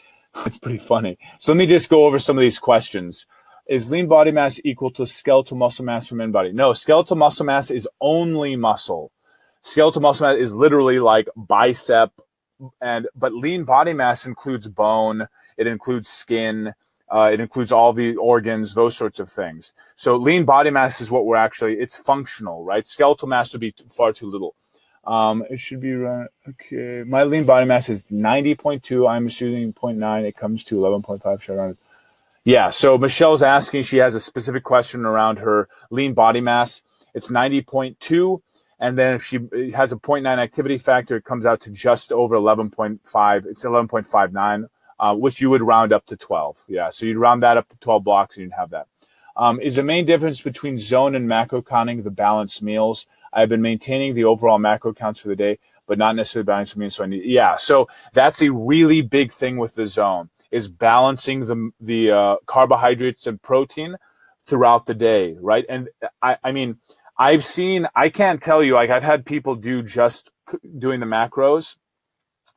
It's pretty funny. So let me just go over some of these questions. Is lean body mass equal to skeletal muscle mass from in body? No, skeletal muscle mass is only muscle. Skeletal muscle mass is literally like bicep, but lean body mass includes bone, it includes skin, it includes all the organs, those sorts of things. So lean body mass is what it's functional, right? Skeletal mass would be far too little. It should be around, okay. My lean body mass is 90.2. I'm shooting 0.9. It comes to 11.5. Should I round it? Yeah, so Michelle's asking, she has a specific question around her lean body mass. It's 90.2, and then if she has a 0.9 activity factor, it comes out to just over 11.5. It's 11.59, which you would round up to 12. Yeah, so you'd round that up to 12 blocks, and you'd have that. Is the main difference between zone and macro counting the balanced meals? I've been maintaining the overall macro counts for the day, but not necessarily balanced meals, so I need, yeah, so that's a really big thing with the zone, is balancing the carbohydrates and protein throughout the day, right? And I mean, I can't tell you, like, I've had people do just doing the macros.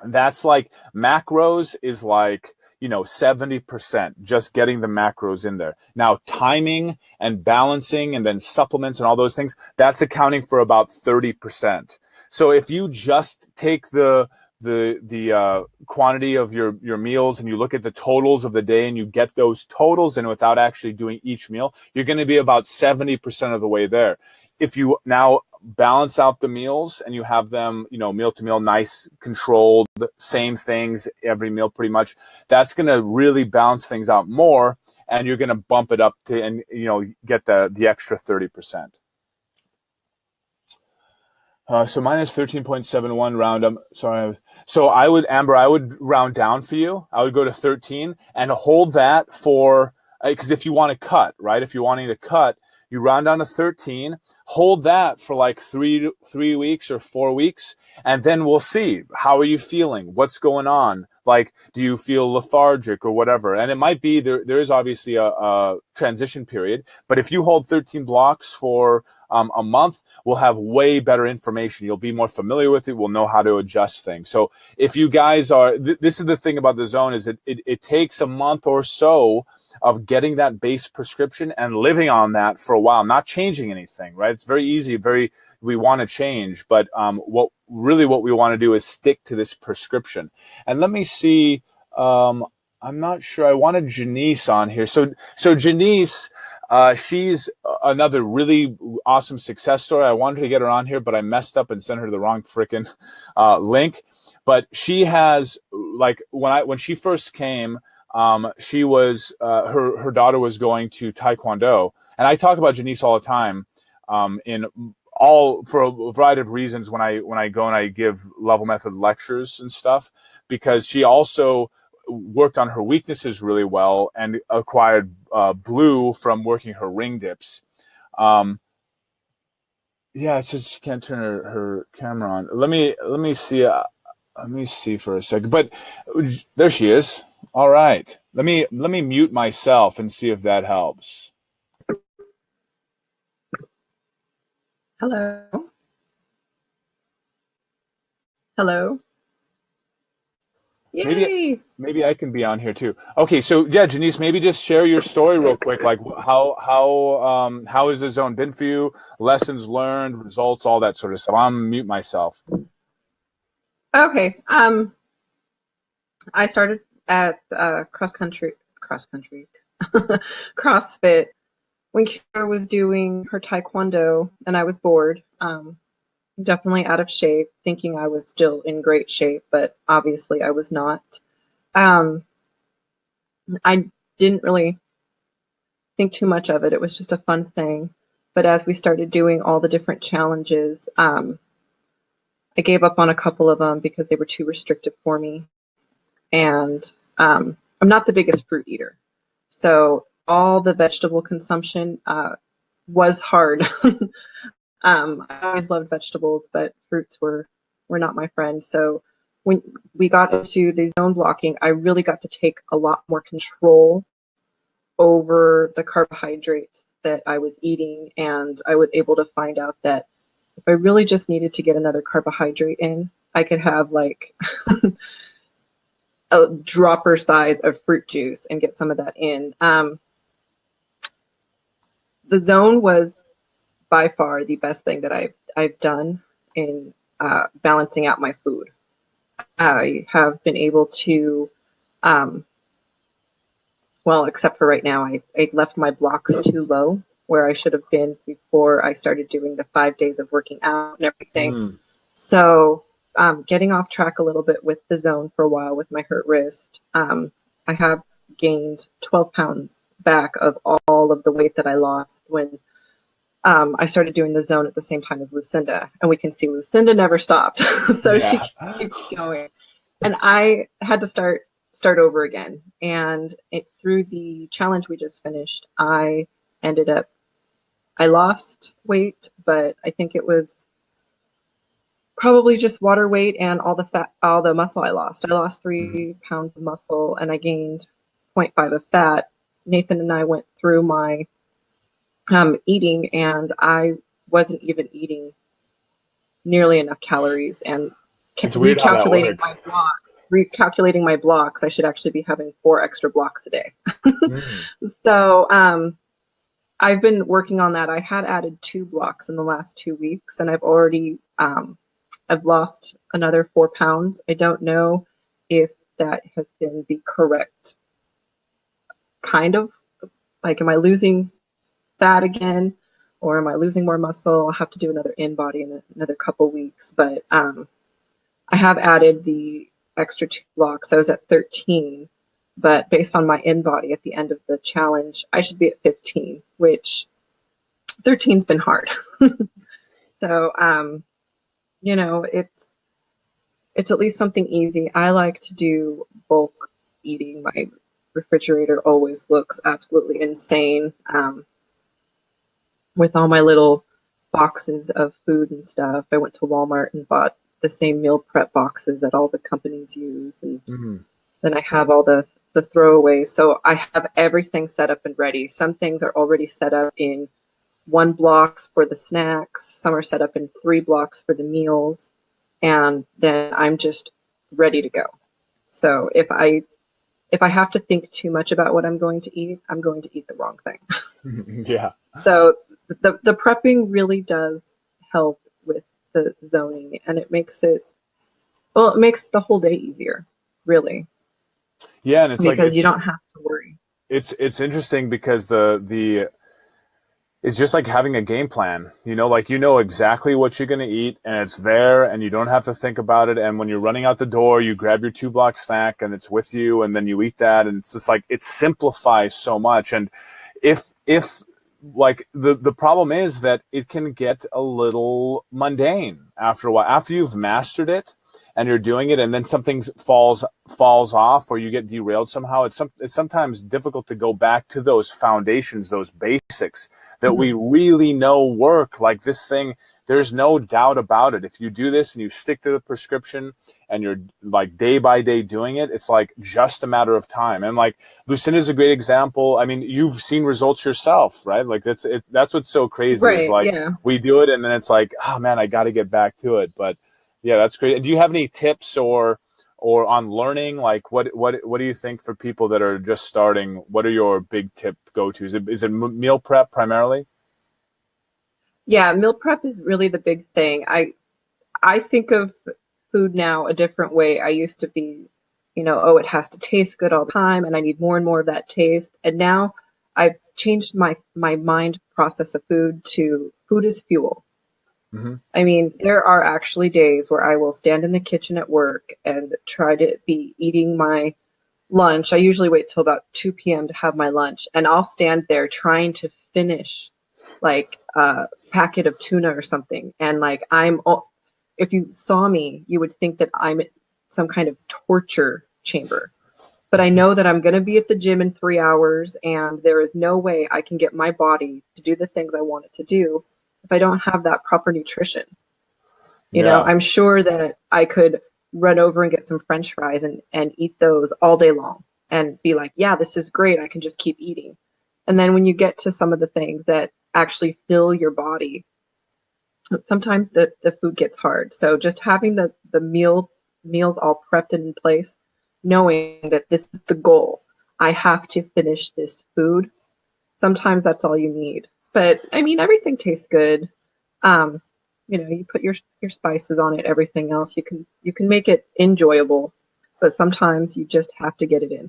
That's like, macros is like, 70%, just getting the macros in there. Now, timing and balancing and then supplements and all those things, that's accounting for about 30%. So if you just take the quantity of your meals and you look at the totals of the day and you get those totals in without actually doing each meal, you're going to be about 70% of the way there. If you now balance out the meals and you have them, meal to meal, nice, controlled, same things every meal pretty much, that's going to really balance things out more, and you're going to bump it up to, and get the extra 30%. So minus 13.71 round. Sorry. So Amber, I would round down for you. I would go to 13 and hold that for, because if you want to cut, right? If you're wanting to cut, you round down to 13, hold that for like 3 weeks or 4 weeks, and then we'll see. How are you feeling? What's going on? Like, do you feel lethargic or whatever? And it might be, there is obviously a transition period, but if you hold 13 blocks for a month, we'll have way better information. You'll be more familiar with it. We'll know how to adjust things. So if you guys are, this is the thing about the zone, is that it takes a month or so of getting that base prescription and living on that for a while, not changing anything, right? It's very easy, we want to change, but what we want to do is stick to this prescription. And let me see, I'm not sure, I wanted Janice on here. So Janice, she's another really awesome success story. I wanted to get her on here, but I messed up and sent her the wrong frickin' link. But she has, like, when she first came, she was, her daughter was going to Taekwondo. And I talk about Janice all the time, for a variety of reasons when I go and I give Level Method lectures and stuff, because she also worked on her weaknesses really well and acquired blue from working her ring dips. Yeah, it says she can't turn her camera on. Let me see. Let me see for a second. But there she is. All right. Let me mute myself and see if that helps. Hello. Hello. Yay. Maybe I can be on here too. Okay, so yeah, Janice, maybe just share your story real quick. Like, how has the zone been for you? Lessons learned, results, all that sort of stuff. I'm mute myself. Okay. I started at cross country, CrossFit, when Kira was doing her taekwondo and I was bored, definitely out of shape, thinking I was still in great shape, but obviously I was not. Um, I didn't really think too much of it. It was just a fun thing. But as we started doing all the different challenges, I gave up on a couple of them because they were too restrictive for me. And I'm not the biggest fruit eater. So all the vegetable consumption was hard. I always loved vegetables, but fruits were not my friend. So when we got into the zone blocking, I really got to take a lot more control over the carbohydrates that I was eating, and I was able to find out that if I really just needed to get another carbohydrate in, I could have like a dropper size of fruit juice and get some of that in. The zone was by far the best thing that I've done in balancing out my food. I have been able to, well, except for right now, I left my blocks too low where I should have been before I started doing the 5 days of working out and everything. Mm. So getting off track a little bit with the zone for a while with my hurt wrist, I have gained 12 pounds back of all of the weight that I lost when I started doing the zone at the same time as Lucinda, and we can see Lucinda never stopped. So she Yeah. keeps going. And I had to start over again. And through the challenge we just finished, I lost weight, but I think it was probably just water weight and all the fat, all the muscle I lost. I lost 3 pounds of muscle and I gained 0.5 of fat. Nathan and I went through my eating, and I wasn't even eating nearly enough calories. And It's weird how that works. recalculating my blocks, I should actually be having 4 extra blocks a day. Mm. So I've been working on that. I had added 2 blocks in the last 2 weeks, and I've already I've lost another 4 pounds. I don't know if that has been the correct kind of, like, am I losing fat again, or am I losing more muscle? I'll have to do another in-body in another couple weeks. But I have added the extra 2 blocks. I was at 13, but based on my in-body at the end of the challenge, I should be at 15, which 13's been hard. So, it's at least something easy. I like to do bulk eating. My refrigerator always looks absolutely insane with all my little boxes of food and stuff. I went to Walmart and bought the same meal prep boxes that all the companies use, and then I have all the throwaways. So I have everything set up and ready. Some things are already set up in 1 blocks for the snacks. Some are set up in 3 blocks for the meals, and then I'm just ready to go. So if I have to think too much about what I'm going to eat, I'm going to eat the wrong thing. Yeah. So the prepping really does help with the zoning, and it makes the whole day easier, really, Yeah, and it's because like you don't have to worry. it's interesting because the it's just like having a game plan, like exactly what you're going to eat and it's there and you don't have to think about it. And when you're running out the door, you grab your 2-block snack and it's with you and then you eat that. And it's just like, it simplifies so much. And if like the problem is that it can get a little mundane after a while, after you've mastered it and you're doing it and then something falls off or you get derailed somehow. It's sometimes difficult to go back to those foundations, those basics that we really know work. Like this thing, there's no doubt about it. If you do this and you stick to the prescription and you're like day by day doing it, it's like just a matter of time. And like Lucinda is a great example. I mean, you've seen results yourself, right? Like that's what's so crazy. Right, is like yeah. we do it and then it's like, oh man, I got to get back to it. But yeah, that's great. Do you have any tips or on learning? Like what do you think for people that are just starting? What are your big tip go-tos? Is it meal prep primarily? Yeah, meal prep is really the big thing. I think of food now a different way. I used to be oh, it has to taste good all the time and I need more and more of that taste. And now I've changed my mind process of food to food is fuel. Mm-hmm. I mean, there are actually days where I will stand in the kitchen at work and try to be eating my lunch. I usually wait till about 2 p.m. to have my lunch, and I'll stand there trying to finish like a packet of tuna or something. And like if you saw me, you would think that I'm in some kind of torture chamber. But I know that I'm going to be at the gym in 3 hours, and there is no way I can get my body to do the things I want it to do if I don't have that proper nutrition. You know, I'm sure that I could run over and get some French fries and eat those all day long and be like, yeah, this is great. I can just keep eating. And then when you get to some of the things that actually fill your body, sometimes the food gets hard. So just having the meals all prepped and in place, knowing that this is the goal. I have to finish this food. Sometimes that's all you need. But I mean, everything tastes good. You put your spices on it, everything else. You can make it enjoyable, but sometimes you just have to get it in.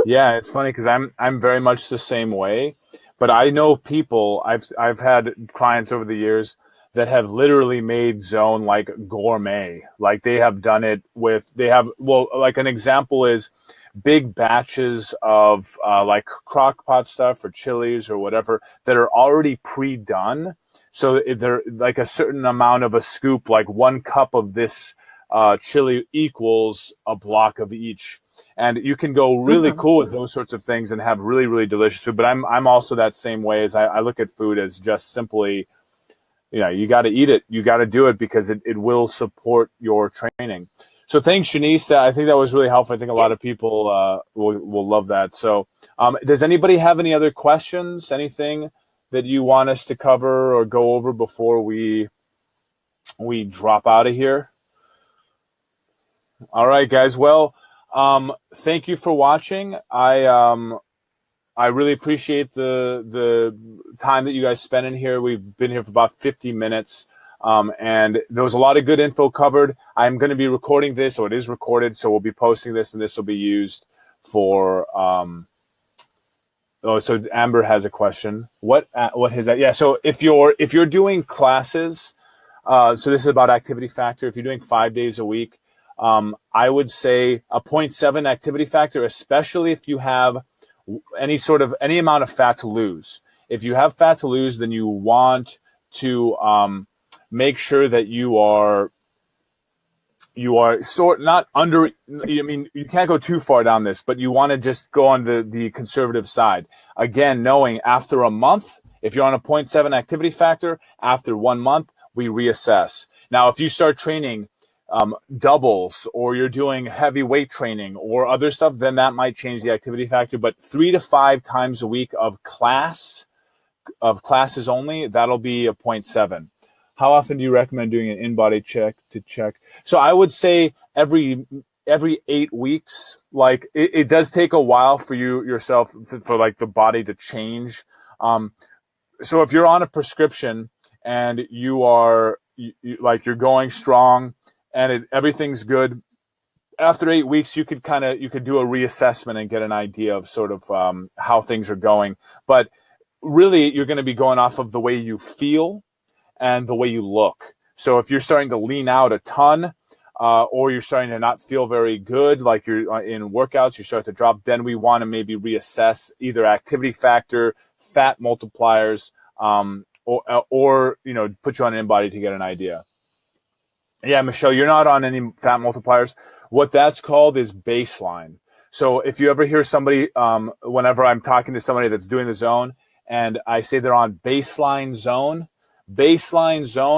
Yeah, it's funny because I'm very much the same way. But I know people, I've had clients over the years that have literally made Zone like gourmet. Like they have done it like an example is big batches of like crock pot stuff or chilies or whatever that are already pre-done. So they're like a certain amount of a scoop, like 1 cup of this chili equals a block of each. And you can go really cool with those sorts of things and have really, really delicious food. But I'm also that same way as I look at food as just simply, you got to eat it. You got to do it because it will support your training. So thanks, Shanice. I think that was really helpful. I think a lot of people will love that. So does anybody have any other questions? Anything that you want us to cover or go over before we drop out of here? All right, guys. Well, thank you for watching. I really appreciate the time that you guys spent in here. We've been here for about 50 minutes. And there was a lot of good info covered. I'm going to be recording this, or it is recorded, so we'll be posting this, and this will be used for. So Amber has a question. What is that? Yeah. So if you're doing classes, so this is about activity factor. If you're doing 5 days a week, I would say a 0.7 activity factor, especially if you have any amount of fat to lose. If you have fat to lose, then you want to make sure that you are not under. I mean, you can't go too far down this, but you want to just go on the conservative side. Again, knowing after a month, if you're on a 0.7 activity factor, after 1 month, we reassess. Now, if you start training doubles, or you're doing heavy weight training or other stuff, then that might change the activity factor. But 3 to 5 times a week of classes only, that'll be a 0.7. How often do you recommend doing an in-body check to check? So I would say every 8 weeks. Like it does take a while for for like the body to change. So if you're on a prescription and you're going strong and everything's good, after 8 weeks you could do a reassessment and get an idea of sort of how things are going. But really, you're going to be going off of the way you feel and the way you look. So if you're starting to lean out a ton, or you're starting to not feel very good, like you're in workouts, you start to drop, then we want to maybe reassess either activity factor, fat multipliers, or put you on an in-body to get an idea. Yeah, Michelle, you're not on any fat multipliers. What that's called is baseline. So if you ever hear somebody, whenever I'm talking to somebody that's doing the zone, and I say they're on baseline zone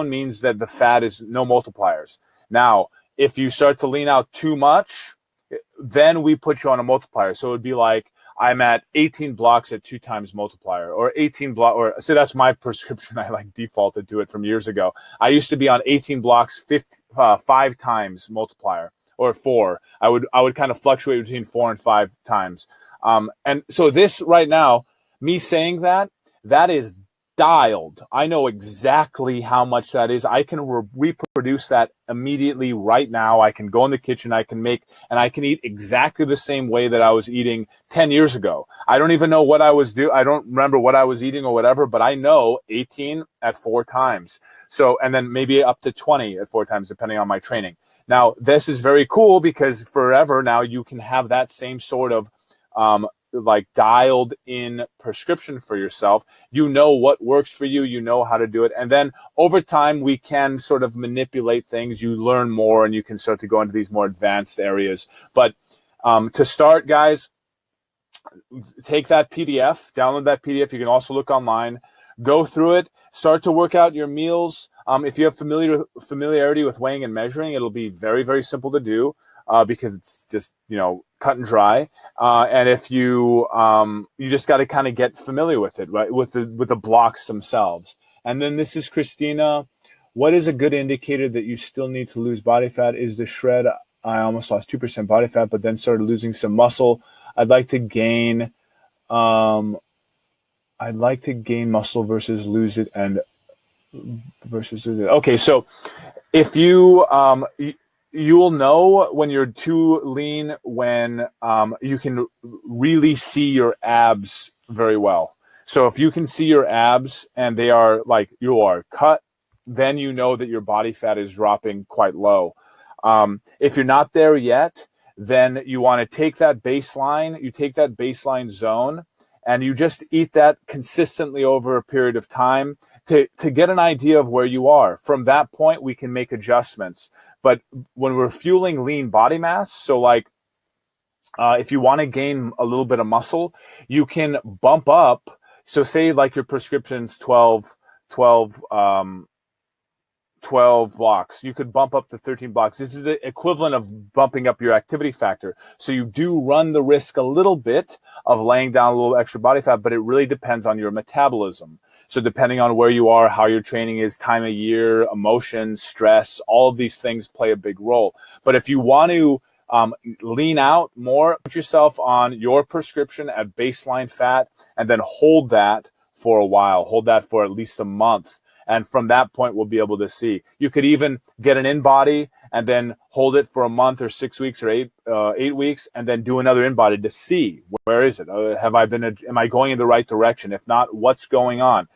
means that the fat is no multipliers. Now, if you start to lean out too much, then we put you on a multiplier. So it would be like, I'm at 18 blocks at 2 times multiplier, or 18 block, so that's my prescription. I defaulted to it from years ago. I used to be on 18 blocks, 5 times multiplier, or 4. I would kind of fluctuate between 4 and 5 times. And so this right now, me saying that is dialed. I know exactly how much that is. I can reproduce that immediately right now. I can go in the kitchen, I can make, and I can eat exactly the same way that I was eating 10 years ago. I don't even know what I was doing. I don't remember what I was eating or whatever, but I know 18 at 4 times. So, and then maybe up to 20 at 4 times, depending on my training. Now, this is very cool because forever now you can have that same sort of like dialed in prescription for yourself. You know what works for you, you know how to do it. And then over time, we can sort of manipulate things. You learn more and you can start to go into these more advanced areas. But to start, guys, take that PDF, download that PDF. You can also look online, go through it, start to work out your meals. If you have familiarity with weighing and measuring, it'll be very, very simple to do. Because it's just, you know, cut and dry. And if you, you just got to kind of get familiar with it, right? With the blocks themselves. And then this is Christina. What is a good indicator that you still need to lose body fat? Is the shred, I almost lost 2% body fat, but then started losing some muscle. I'd like to gain muscle versus lose it Okay. So if you, you'll know when you're too lean when you can really see your abs very well. So if you can see your abs and they are like you are cut, then you know that your body fat is dropping quite low. If you're not there yet, then you want to take that baseline, you take that baseline zone and you just eat that consistently over a period of time to get an idea of where you are. From that point, we can make adjustments. But when we're fueling lean body mass, so like if you want to gain a little bit of muscle, you can bump up. So say like your prescription's 12 blocks. You could bump up to 13 blocks. This is the equivalent of bumping up your activity factor. So you do run the risk a little bit of laying down a little extra body fat, but it really depends on your metabolism. So depending on where you are, how your training is, time of year, emotions, stress, all of these things play a big role. But if you want to lean out more, put yourself on your prescription at baseline fat and then hold that for a while. Hold that for at least a month. And from that point, we'll be able to see. You could even get an in-body and then hold it for a month or 6 weeks or 8 weeks and then do another in-body to see where is it? Am I going in the right direction? If not, what's going on?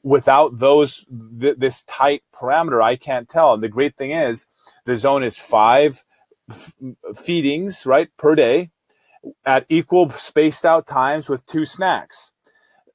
Without this tight parameter, I can't tell. And the great thing is the zone is 5 feedings, right, per day at equal spaced out times with 2 snacks.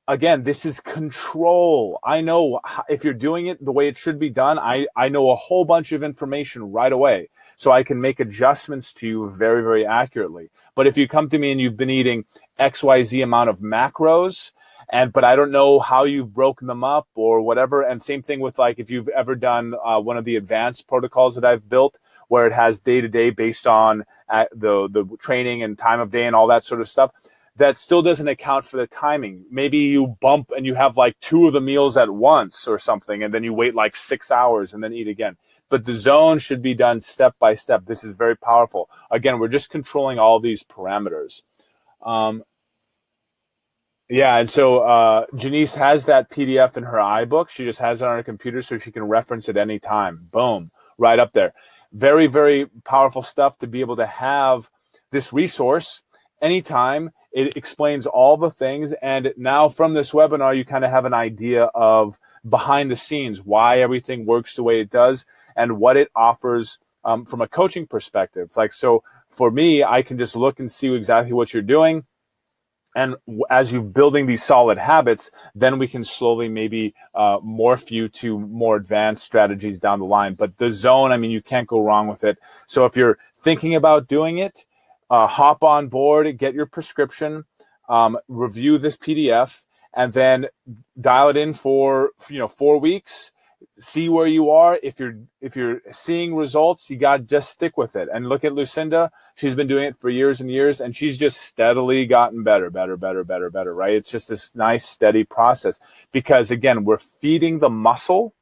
Again, this is control. I know if you're doing it the way it should be done, I know a whole bunch of information right away. So I can make adjustments to you very, very accurately. But if you come to me and you've been eating XYZ amount of macros, but I don't know how you've broken them up or whatever. And same thing with like if you've ever done one of the advanced protocols that I've built where it has day-to-day based on the training and time of day and all that sort of stuff. That still doesn't account for the timing. Maybe you bump and you have like 2 of the meals at once or something, and then you wait like 6 hours and then eat again. But the zone should be done step by step. This is very powerful. Again, we're just controlling all these parameters. Yeah, and so Janice has that PDF in her iBook. She just has it on her computer so she can reference it any time. Boom, right up there. Very, very powerful stuff to be able to have this resource anytime. It explains all the things. And now from this webinar, you kind of have an idea of behind the scenes, why everything works the way it does and what it offers from a coaching perspective. It's like, so for me, I can just look and see exactly what you're doing. And as you're building these solid habits, then we can slowly maybe morph you to more advanced strategies down the line. But the zone, I mean, you can't go wrong with it. So if you're thinking about doing it, hop on board, get your prescription, review this PDF, and then dial it in for 4 weeks. See where you are. If you're seeing results, you got to just stick with it. And look at Lucinda; she's been doing it for years and years, and she's just steadily gotten better, right? It's just this nice, steady process because again, we're feeding the muscle.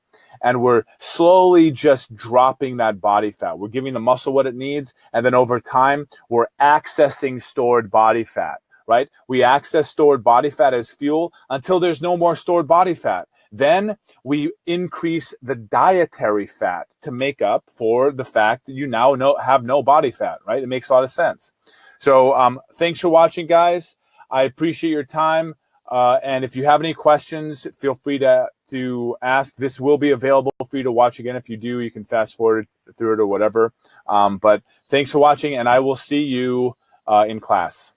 And we're slowly just dropping that body fat. We're giving the muscle what it needs. And then over time, we're accessing stored body fat, right? We access stored body fat as fuel until there's no more stored body fat. Then we increase the dietary fat to make up for the fact that you now have no body fat, right? It makes a lot of sense. So thanks for watching, guys. I appreciate your time. And if you have any questions, feel free to ask. This will be available for you to watch again. If you do, you can fast forward through it or whatever. But thanks for watching, and I will see you in class.